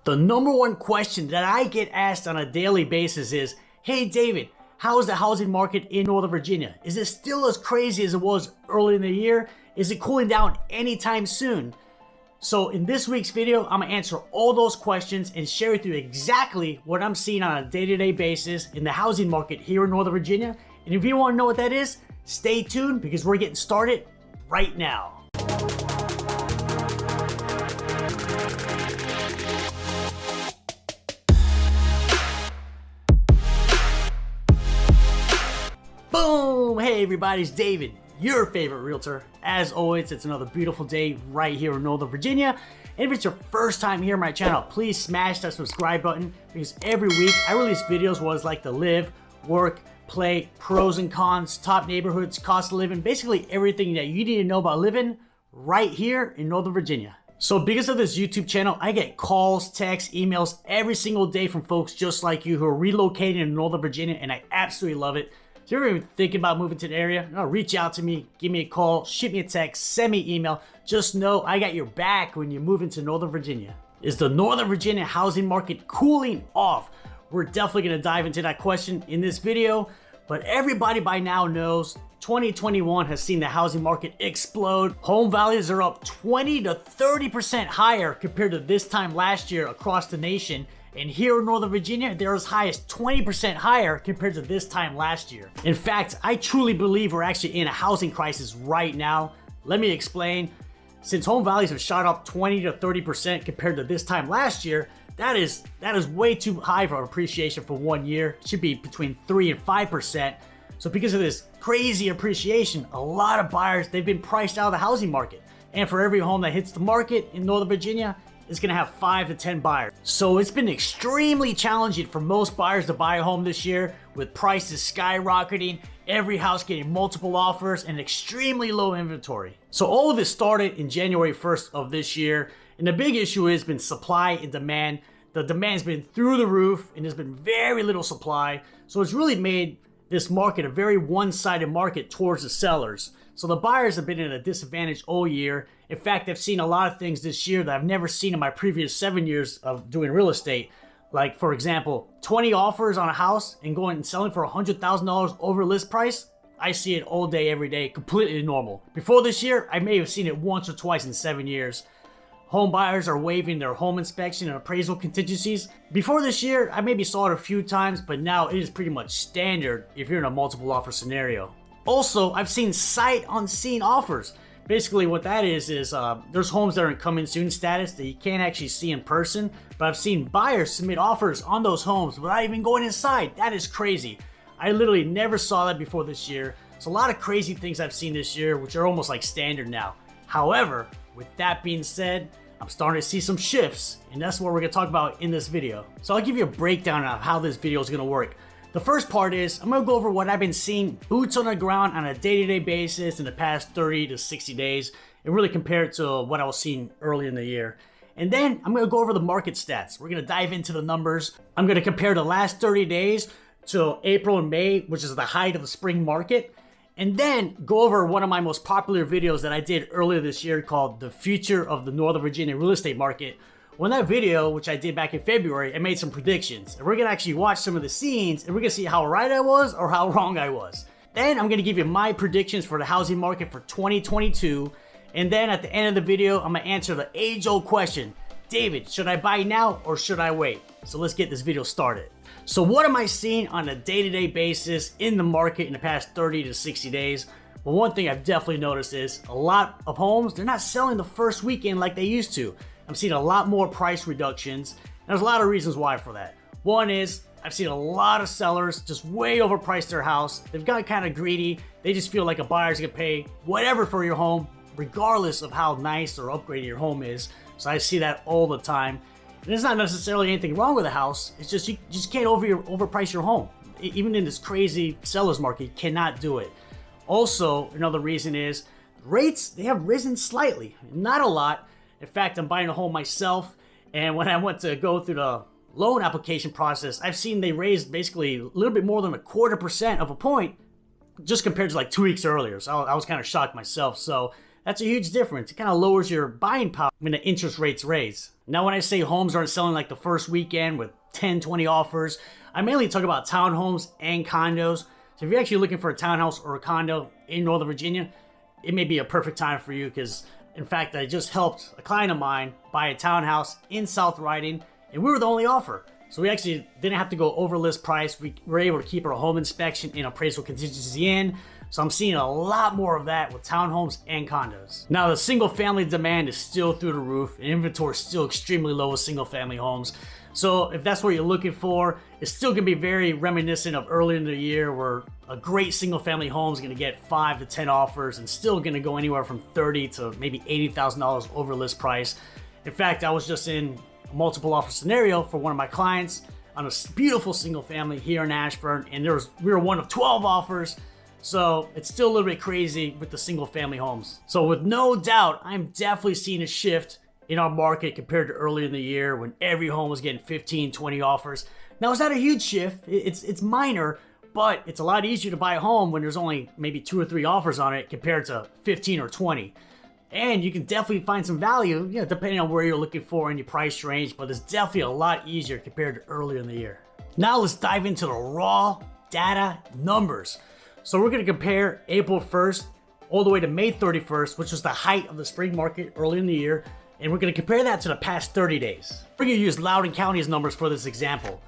The number one question that I get asked on a daily basis is, hey David, how is the housing market in Northern Virginia? Is it still as crazy as it was early in the year? Is it cooling down anytime soon? So in this week's video, I'm gonna answer all those questions and share with you exactly what I'm seeing on a day-to-day basis in the housing market here in Northern Virginia. And if you wanna know what that is, stay tuned because we're getting started right now. Boom! Hey everybody, it's David, your favorite realtor. As always, it's another beautiful day right here in Northern Virginia. And if it's your first time here on my channel, please smash that subscribe button because every week I release videos what it's like to live, work, play, pros and cons, top neighborhoods, cost of living, basically everything that you need to know about living right here in Northern Virginia. So because of this YouTube channel, I get calls, texts, emails every single day from folks just like you who are relocating in Northern Virginia, and I absolutely love it. So if you're even thinking about moving to the area, reach out to me, give me a call, shoot me a text, send me email. Just know I got your back when you move into Northern Virginia. Is the Northern Virginia housing market cooling off? We're definitely going to dive into that question in this video, but everybody by now knows 2021 has seen the housing market explode. Home values are up 20 to 30% higher compared to this time last year across the nation. And here in Northern Virginia, they're as high as 20% higher compared to this time last year. In fact, I truly believe we're actually in a housing crisis right now. Let me explain. Since home values have shot up 20 to 30% compared to this time last year, that is way too high for appreciation for 1 year. It should be between 3 and 5%. So because of this crazy appreciation, a lot of buyers, they've been priced out of the housing market. And for every home that hits the market in Northern Virginia, it's gonna have 5 to 10 buyers. So it's been extremely challenging for most buyers to buy a home this year, with prices skyrocketing, every house getting multiple offers, and extremely low inventory. So all of this started in January 1st of this year, and the big issue has been supply and demand. The demand's been through the roof, and there's been very little supply. So it's really made this market a very one-sided market towards the sellers. So the buyers have been at a disadvantage all year. In fact, I've seen a lot of things this year that I've never seen in my previous 7 years of doing real estate. Like, for example, 20 offers on a house and going and selling for $100,000 over list price. I see it all day, every day, completely normal. Before this year, I may have seen it once or twice in 7 years. Home buyers are waiving their home inspection and appraisal contingencies. Before this year, I maybe saw it a few times, but now it is pretty much standard if you're in a multiple offer scenario. Also, I've seen sight unseen offers. Basically what that is there's homes that are in coming soon status that you can't actually see in person, but I've seen buyers submit offers on those homes without even going inside. That is crazy. I literally never saw that before this year. So a lot of crazy things I've seen this year, which are almost like standard now. However, with that being said, I'm starting to see some shifts, and that's what we're gonna talk about in this video. So I'll give you a breakdown of how this video is gonna work. The first part is I'm gonna go over what I've been seeing boots on the ground on a day-to-day basis in the past 30 to 60 days and really compare it to what I was seeing earlier in the year. And then I'm gonna go over the market stats. We're gonna dive into the numbers. I'm gonna compare the last 30 days to April and May, which is the height of the spring market. And then go over one of my most popular videos that I did earlier this year called The Future of the Northern Virginia Real Estate Market. Well, in that video, which I did back in February, I made some predictions. And we're gonna actually watch some of the scenes and we're gonna see how right I was or how wrong I was. Then I'm gonna give you my predictions for the housing market for 2022. And then at the end of the video, I'm gonna answer the age-old question. David, should I buy now or should I wait? So let's get this video started. So what am I seeing on a day-to-day basis in the market in the past 30 to 60 days? Well, one thing I've definitely noticed is a lot of homes, they're not selling the first weekend like they used to. I'm seeing a lot more price reductions. And there's a lot of reasons why for that. One is I've seen a lot of sellers just way overprice their house. They've gotten kind of greedy. They just feel like a buyer's gonna pay whatever for your home, regardless of how nice or upgraded your home is. So I see that all the time. And there's not necessarily anything wrong with the house. It's just you just can't overprice your home. Even in this crazy seller's market, you cannot do it. Also, another reason is rates, they have risen slightly, not a lot. In fact, I'm buying a home myself, and when I went to go through the loan application process, I've seen they raised basically a little bit more than 0.25% of a point just compared to like 2 weeks earlier. So I was kind of shocked myself. So That's a huge difference. It kind of lowers your buying power when the interest rates raise. Now, when I say homes aren't selling like the first weekend with 10, 20 offers, I mainly talk about townhomes and condos. So if you're actually looking for a townhouse or a condo in Northern Virginia, it may be a perfect time for you because, in fact, I just helped a client of mine buy a townhouse in South Riding, and we were the only offer. So we actually didn't have to go over list price. We were able to keep our home inspection and appraisal contingency in. So I'm seeing a lot more of that with townhomes and condos. Now, the single family demand is still through the roof, and inventory is still extremely low with single family homes. So if that's what you're looking for, it's still gonna be very reminiscent of earlier in the year where a great single family home is gonna get 5 to 10 offers and still gonna go anywhere from $30,000 to maybe $80,000 over list price. In fact, I was just in a multiple offer scenario for one of my clients on a beautiful single family here in Ashburn, and we were one of 12 offers. So it's still a little bit crazy with the single family homes. So with no doubt, I'm definitely seeing a shift in our market compared to earlier in the year when every home was getting 15, 20 offers. Now, it's not a huge shift. It's minor, but it's a lot easier to buy a home when there's only maybe 2 or 3 offers on it compared to 15 or 20. And you can definitely find some value, depending on where you're looking for in your price range, but it's definitely a lot easier compared to earlier in the year. Now let's dive into the raw data numbers. So we're gonna compare April 1st all the way to May 31st, which was the height of the spring market early in the year. And we're gonna compare that to the past 30 days. We're gonna use Loudoun County's numbers for this example.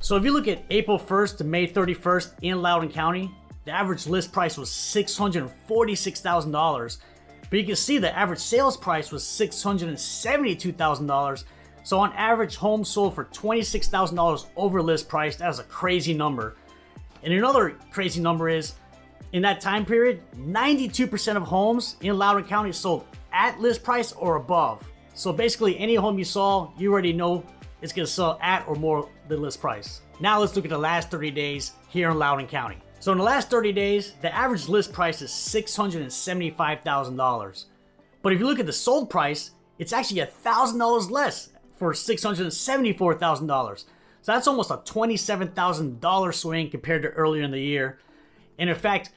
So if you look at April 1st to May 31st in Loudoun County, the average list price was $646,000. But you can see the average sales price was $672,000. So on average, homes sold for $26,000 over list price. That was a crazy number. And another crazy number is, in that time period, 92% of homes in Loudoun County sold at list price or above. So basically, any home you saw, you already know it's gonna sell at or more than list price. Now let's look at the last 30 days here in Loudoun County. So in the last 30 days, the average list price is $675,000. But if you look at the sold price, it's actually $1,000 less for $674,000. So that's almost a $27,000 swing compared to earlier in the year. And in fact,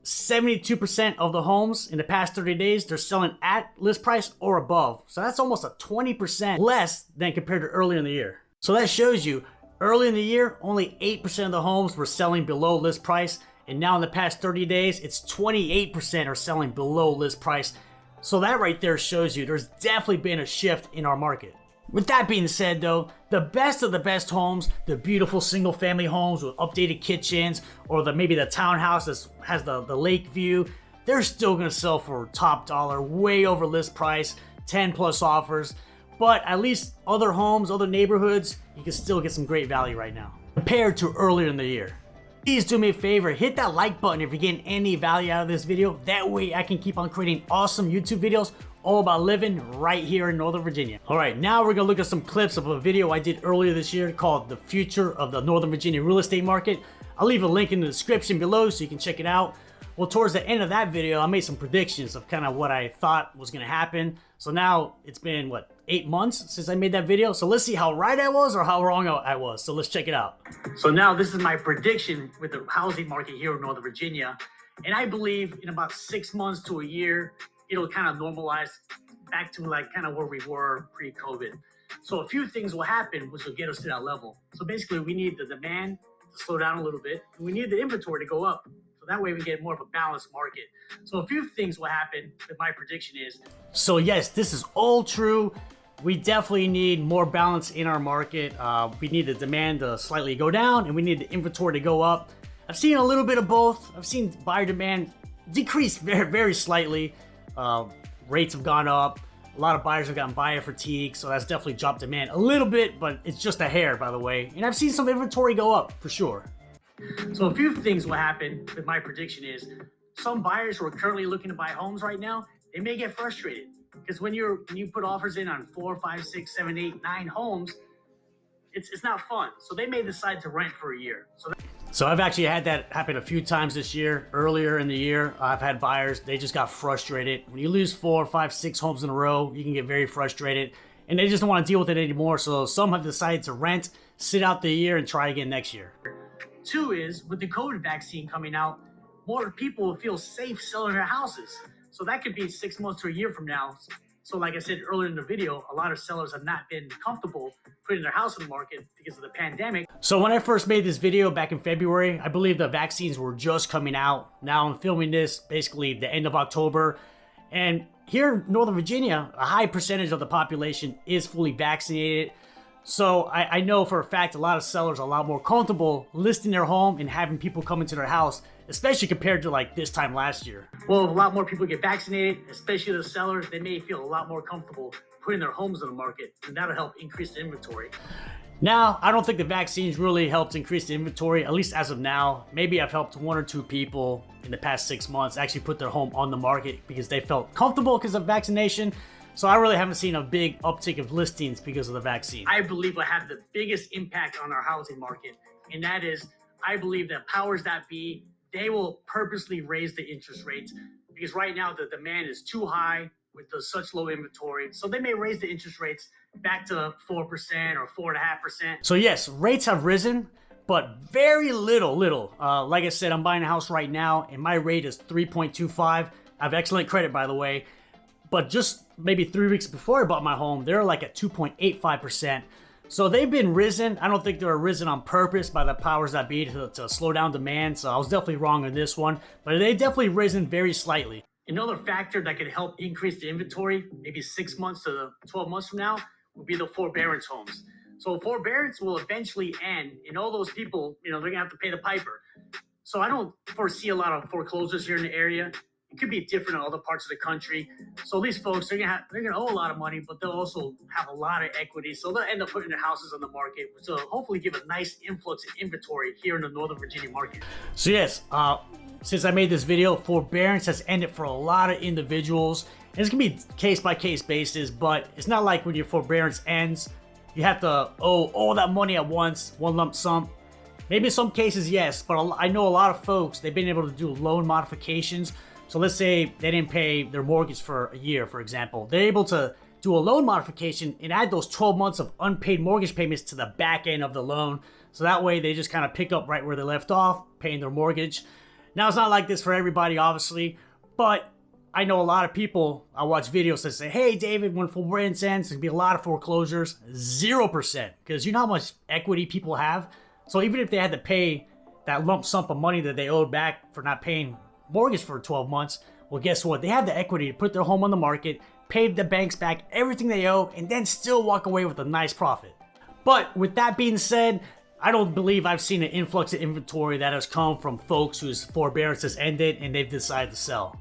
72% of the homes in the past 30 days, they're selling at list price or above. So that's almost a 20% less than compared to earlier in the year. So that shows you, early in the year, only 8% of the homes were selling below list price. And now in the past 30 days, it's 28% are selling below list price. So that right there shows you there's definitely been a shift in our market. With that being said though, the best of the best homes, the beautiful single family homes with updated kitchens, or maybe the townhouse that has the lake view, they're still gonna sell for top dollar, way over list price, 10 plus offers. But at least other homes, other neighborhoods, you can still get some great value right now compared to earlier in the year. Please do me a favor, hit that like button if you're getting any value out of this video. That way I can keep on creating awesome YouTube videos all about living right here in Northern Virginia. All right, now we're gonna look at some clips of a video I did earlier this year called The Future of the Northern Virginia Real Estate Market. I'll leave a link in the description below so you can check it out. Well, towards the end of that video, I made some predictions of kind of what I thought was gonna happen. So now it's been, 8 months since I made that video. So let's see how right I was or how wrong I was. So let's check it out. So now this is my prediction with the housing market here in Northern Virginia. And I believe in about 6 months to a year, it'll kind of normalize back to kind of where we were pre-COVID. So a few things will happen which will get us to that level. So basically we need the demand to slow down a little bit, and we need the inventory to go up. So that way we get more of a balanced market. So a few things will happen that my prediction is. So yes, this is all true. We definitely need more balance in our market. We need the demand to slightly go down, and we need the inventory to go up. I've seen a little bit of both. I've seen buyer demand decrease very, very slightly. Rates have gone up. A lot of buyers have gotten buyer fatigue, so that's definitely dropped demand a little bit, but it's just a hair, by the way. And I've seen some inventory go up for sure. So a few things will happen with my prediction is some buyers who are currently looking to buy homes right now, they may get frustrated because when you put offers in on 4, 5, 6, 7, 8, 9 homes, it's not fun. So they may decide to rent for a year. So I've actually had that happen a few times this year. Earlier in the year, I've had buyers, they just got frustrated. When you lose 4, 5, 6 homes in a row, you can get very frustrated, and they just don't want to deal with it anymore. So some have decided to rent, sit out the year, and try again next year. 2 is, with the COVID vaccine coming out, more people will feel safe selling their houses. So that could be 6 months to a year from now. So like I said earlier in the video, a lot of sellers have not been comfortable putting their house on the market because of the pandemic. So when I first made this video back in February, I believe the vaccines were just coming out. Now I'm filming this basically the end of October. And here in Northern Virginia, a high percentage of the population is fully vaccinated. So I know for a fact a lot of sellers are a lot more comfortable listing their home and having people come into their house, especially compared to like this time last year. Well, a lot more people get vaccinated, especially the sellers, they may feel a lot more comfortable putting their homes on the market, and that'll help increase the inventory. Now, I don't think the vaccines really helped increase the inventory, at least as of now. Maybe I've helped 1 or 2 people in the past 6 months actually put their home on the market because they felt comfortable because of vaccination. So I really haven't seen a big uptick of listings because of the vaccine. I believe will have the biggest impact on our housing market, and that is, I believe that powers that be, they will purposely raise the interest rates because right now the demand is too high with such low inventory. So they may raise the interest rates back to 4% or 4.5%. So yes, rates have risen, but very little. Like I said, I'm buying a house right now and my rate is 3.25. I have excellent credit, by the way. But just maybe 3 weeks before I bought my home, they're like at 2.85%. So they've been risen. I don't think they're risen on purpose by the powers that be to slow down demand. So I was definitely wrong on this one, but they definitely risen very slightly. Another factor that could help increase the inventory, maybe 6 months to 12 months from now, would be the forbearance homes. So forbearance will eventually end, and all those people, they're gonna have to pay the piper. So I don't foresee a lot of foreclosures here in the area. It could be different in other parts of the country. So these folks, they're gonna owe a lot of money, but they'll also have a lot of equity. So they'll end up putting their houses on the market. So hopefully give a nice influx of inventory here in the Northern Virginia market. So yes, since I made this video, forbearance has ended for a lot of individuals. And it's gonna be case by case basis, but it's not like when your forbearance ends, you have to owe all that money at once, one lump sum. Maybe in some cases, yes, but I know a lot of folks, they've been able to do loan modifications. So let's say they didn't pay their mortgage for a year, for example. They're able to do a loan modification and add those 12 months of unpaid mortgage payments to the back end of the loan. So that way they just kind of pick up right where they left off, paying their mortgage. Now, it's not like this for everybody, obviously, but I know a lot of people, I watch videos that say, hey, David, when forbearance ends, there's going to be a lot of foreclosures. 0%, because you know how much equity people have? So even if they had to pay that lump sum of money that they owed back for not paying mortgage for 12 months, well, guess what? They have the equity to put their home on the market, pay the banks back everything they owe, and then still walk away with a nice profit. But with that being said, I don't believe I've seen an influx of inventory that has come from folks whose forbearance has ended and they've decided to sell.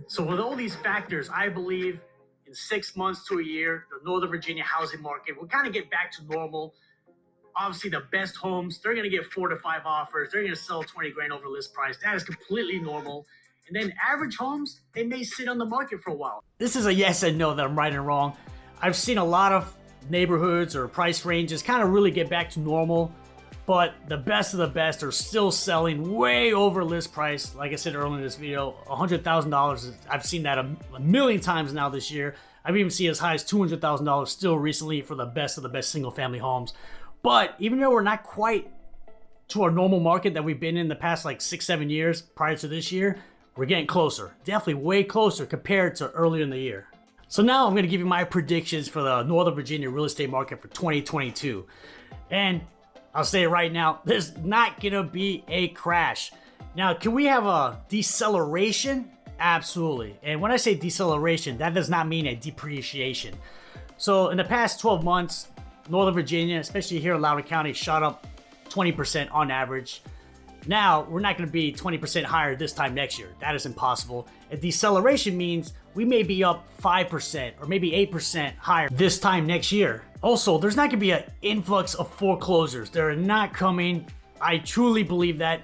So with all these factors, I believe in 6 months to a year, the Northern Virginia housing market will kind of get back to normal. Obviously, the best homes, they're going to get 4 to 5 offers. They're going to sell 20 grand over list price. That is completely normal. And then average homes, they may sit on the market for a while. This is a yes and no that I'm right and wrong. I've seen a lot of neighborhoods or price ranges kind of really get back to normal. But the best of the best are still selling way over list price. Like I said earlier in this video, $100,000. I've seen that a million times now this year. I've even seen as high as $200,000 still recently for the best of the best single family homes. But even though we're not quite to our normal market that we've been in the past like 6-7 years prior to this year, we're getting closer. Definitely way closer compared to earlier in the year. So now I'm going to give you my predictions for the Northern Virginia real estate market for 2022. And I'll say it right now, there's not gonna be a crash. Now, can we have a deceleration? Absolutely. And when I say deceleration, that does not mean a depreciation. So in the past 12 months, Northern Virginia, especially here in Loudoun County, shot up 20% on average. Now, we're not gonna be 20% higher this time next year. That is impossible. A deceleration means we may be up 5% or maybe 8% higher this time next year. Also, there's not gonna be an influx of foreclosures. They're not coming. I truly believe that.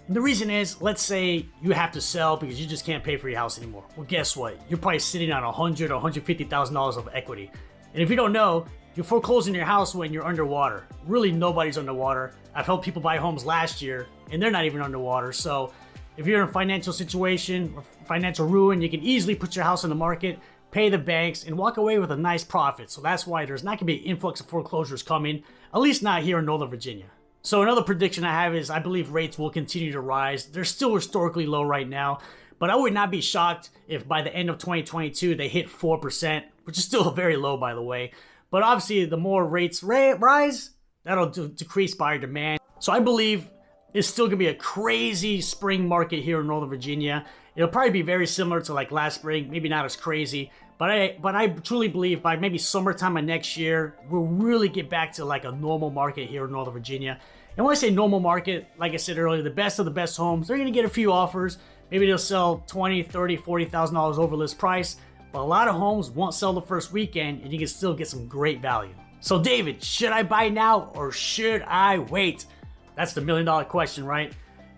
And the reason is, let's say you have to sell because you just can't pay for your house anymore. Well, guess what? You're probably sitting on $100,000 or $150,000 of equity. And if you don't know, you're foreclosing your house when you're underwater. Really, nobody's underwater. I've helped people buy homes last year, and they're not even underwater. So if you're in a financial situation or financial ruin, you can easily put your house on the market, pay the banks, and walk away with a nice profit. So that's why there's not going to be an influx of foreclosures coming, at least not here in Northern Virginia. So another prediction I have is I believe rates will continue to rise. They're still historically low right now, But I would not be shocked if by the end of 2022 they hit 4%, which is still very low, by the way. But obviously, the more rates rise, that'll decrease buyer demand. So I believe it's still gonna be a crazy spring market here in Northern Virginia. It'll probably be very similar to like last spring, maybe not as crazy. But I truly believe by maybe summertime of next year, we'll really get back to like a normal market here in Northern Virginia. And when I say normal market, like I said earlier, the best of the best homes, they're gonna get a few offers. Maybe they'll sell $20,000, $30,000, $40,000 over list price. But a lot of homes won't sell the first weekend and you can still get some great value. So David, should I buy now or should I wait? That's the $1 million question, right?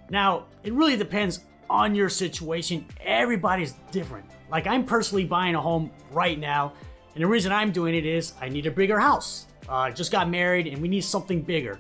Now, it really depends on your situation. Everybody's different. Like I'm personally buying a home right now, and the reason I'm doing it is I need a bigger house. I just got married and we need something bigger.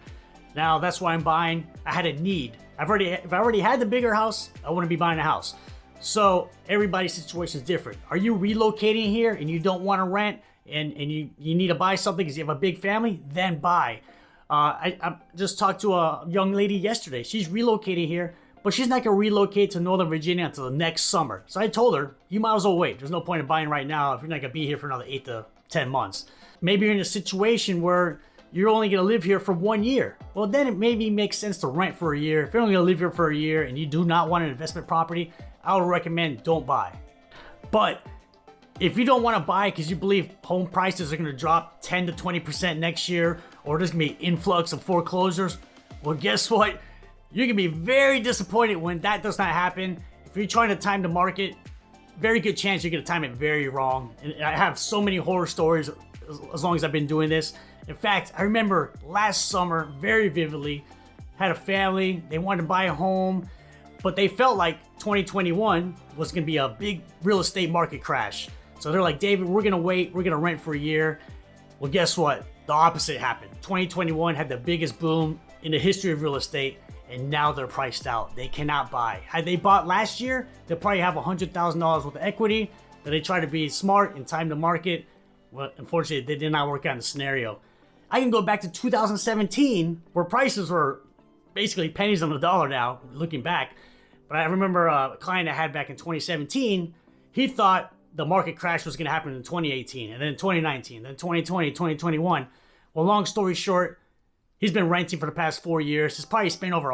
Now that's why I'm buying. I had a need. If I already had the bigger house, I wouldn't be buying a house. So everybody's situation is different. Are you relocating here and you don't want to rent and you need to buy something because you have a big family? Then buy. I just talked to a young lady yesterday. She's relocating here, but she's not going to relocate to Northern Virginia until the next summer. So I told her, you might as well wait. There's no point in buying right now if you're not going to be here for another 8 to 10 months. Maybe you're in a situation where you're only going to live here for 1 year. Well, then it maybe makes sense to rent for a year. If you're only going to live here for a year and you do not want an investment property, I would recommend don't buy. But if you don't want to buy because you believe home prices are going to drop 10 to 20% next year, or there's going to be an influx of foreclosures, well, guess what? You're going to be very disappointed when that does not happen. If you're trying to time the market, very good chance you're going to time it very wrong. And I have so many horror stories as long as I've been doing this. In fact, I remember last summer very vividly, had a family, they wanted to buy a home, but they felt like 2021 was going to be a big real estate market crash. So they're like, David, we're going to wait, we're going to rent for a year. Well, guess what? The opposite happened. 2021 had the biggest boom in the history of real estate, and now they're priced out. They cannot buy. Had they bought last year, they'll probably have $100,000 worth of equity. Then they try to be smart and time the market. Well, unfortunately, they did not work out in the scenario. I can go back to 2017, where prices were basically pennies on the dollar now, looking back. But I remember a client I had back in 2017, he thought the market crash was going to happen in 2018, and then 2019, then 2020, 2021. Well, long story short, he's been renting for the past 4 years. He's probably spent over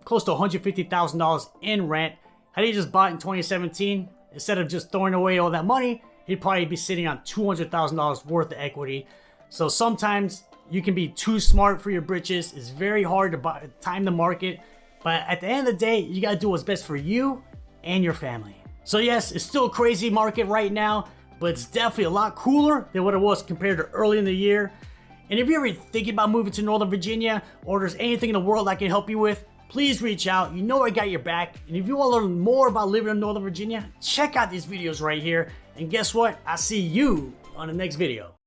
close to $150,000 in rent. Had he just bought in 2017, instead of just throwing away all that money, he'd probably be sitting on $200,000 worth of equity. So sometimes you can be too smart for your britches. It's very hard to time the market. But at the end of the day, you got to do what's best for you and your family. So yes, it's still a crazy market right now, but it's definitely a lot cooler than what it was compared to early in the year. And if you're ever thinking about moving to Northern Virginia, or there's anything in the world I can help you with, please reach out. You know I got your back. And if you want to learn more about living in Northern Virginia, check out these videos right here. And guess what? I'll see you on the next video.